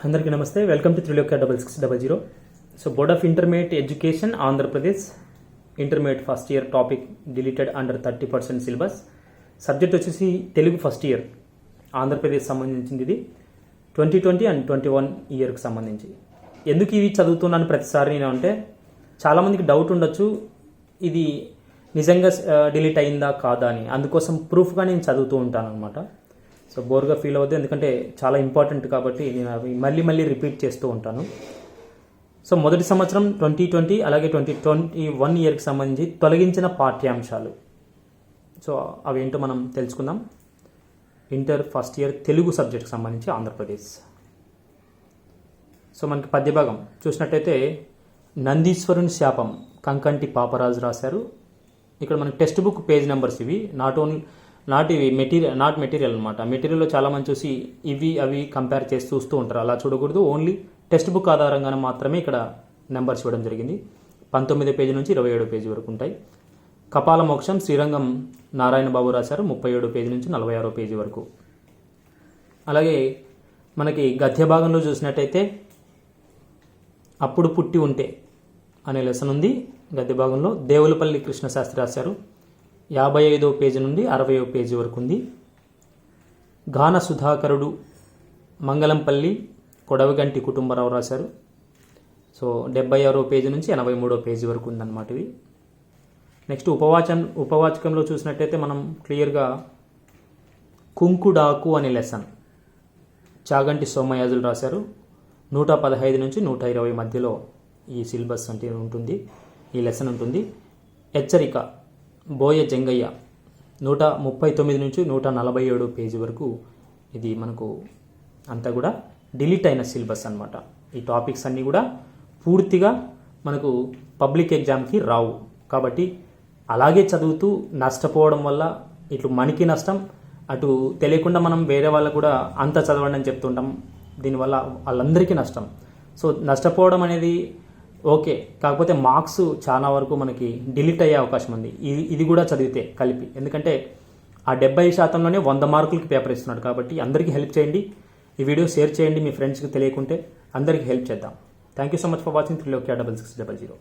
అందరికీ నమస్తే. Welcome to Trilokya 6600. So board of intermediate education Andhra Pradesh intermediate first year topic deleted under 30% syllabus. Subject వచ్చేసి Telugu first year Andhra Pradesh సంబంధించింది. ఇది 2020 and 21 ఇయర్కి సంబంధించి. ఎందుకు ఇవి చదువుతున్నాను ప్రతిసారి నేను అంటే చాలామందికి డౌట్ ఉండొచ్చు, ఇది నిజంగా డిలీట్ అయిందా కాదా అని. అందుకోసం ప్రూఫ్గా నేను చదువుతూ ఉంటాను అనమాట. సో బోర్గా ఫీల్ అవ్వద్దు, ఎందుకంటే చాలా ఇంపార్టెంట్ కాబట్టి నేను అవి మళ్ళీ రిపీట్ చేస్తూ ఉంటాను. సో మొదటి సంవత్సరం 2020 అలాగే 2021 ఇయర్కి సంబంధించి తొలగించిన పాఠ్యాంశాలు. సో అవేంటో మనం తెలుసుకుందాం. ఇంటర్ ఫస్ట్ ఇయర్ తెలుగు సబ్జెక్ట్కి సంబంధించి ఆంధ్రప్రదేశ్. సో మనకి పద్యభాగం చూసినట్టయితే నందీశ్వరుని శాపం కంకంటి పాపరాజు రాశారు. ఇక్కడ మనకి టెక్స్ట్ బుక్ పేజ్ నెంబర్స్ ఇవి, నాట్ మెటీరియల్ అనమాట. మెటీరియల్లో చాలామంది చూసి ఇవి అవి కంపేర్ చేసి చూస్తూ ఉంటారు. అలా చూడకూడదు, ఓన్లీ టెక్స్ట్ బుక్ ఆధారంగానే మాత్రమే ఇక్కడ నెంబర్స్ ఇవ్వడం జరిగింది. 19 పేజీ నుంచి 27 పేజీ వరకు ఉంటాయి. కపాల మోక్షం శ్రీరంగం నారాయణ బాబు రాశారు, 37 పేజీ నుంచి 46 పేజీ వరకు. అలాగే మనకి గద్య భాగంలో చూసినట్టయితే అప్పుడు పుట్టి ఉంటే అనే లెసన్ ఉంది. గద్య భాగంలో దేవులపల్లి కృష్ణశాస్త్రి రాశారు, 55 పేజీ నుండి 60 పేజీ వరకు ఉంది. గాన సుధాకరుడు మంగళంపల్లి కొడవగంటి కుటుంబరావు రాశారు. సో 76 పేజీ నుంచి 83 పేజీ వరకు ఉందన్నమాట ఇవి. నెక్స్ట్ ఉపవాచకంలో చూసినట్టయితే మనం క్లియర్గా కుంకుడాకు అనే లెసన్ చాగంటి సోమయాజులు రాశారు. 115 నుంచి 120 మధ్యలో ఈ సిలబస్ అంటే ఉంటుంది, ఈ లెసన్ ఉంటుంది. హెచ్చరిక బోయ జంగయ్య 139 నుంచి 147 పేజీ వరకు. ఇది మనకు అంతా కూడా డిలీట్ అయిన సిలబస్ అనమాట. ఈ టాపిక్స్ అన్నీ కూడా పూర్తిగా మనకు పబ్లిక్ ఎగ్జామ్కి రావు కాబట్టి అలాగే చదువుతూ నష్టపోవడం వల్ల ఇటు మనకి నష్టం, అటు తెలియకుండా మనం వేరే వాళ్ళకు కూడా అంత చదవండి అని చెప్తుంటాం. దీనివల్ల వాళ్ళందరికీ నష్టం. సో నష్టపోవడం అనేది ఓకే, కాకపోతే మార్క్స్ చాలా వరకు మనకి డిలీట్ అయ్యే అవకాశం ఉంది ఇది కూడా చదివితే కలిపి. ఎందుకంటే ఆ 70%లోనే 100 మార్కులకి పేపర్ ఇస్తున్నాడు కాబట్టి అందరికీ హెల్ప్ చేయండి. ఈ వీడియో షేర్ చేయండి, మీ ఫ్రెండ్స్కి తెలియకుంటే అందరికీ హెల్ప్ చేద్దాం. Thank you so much for watching Trilokya 6600.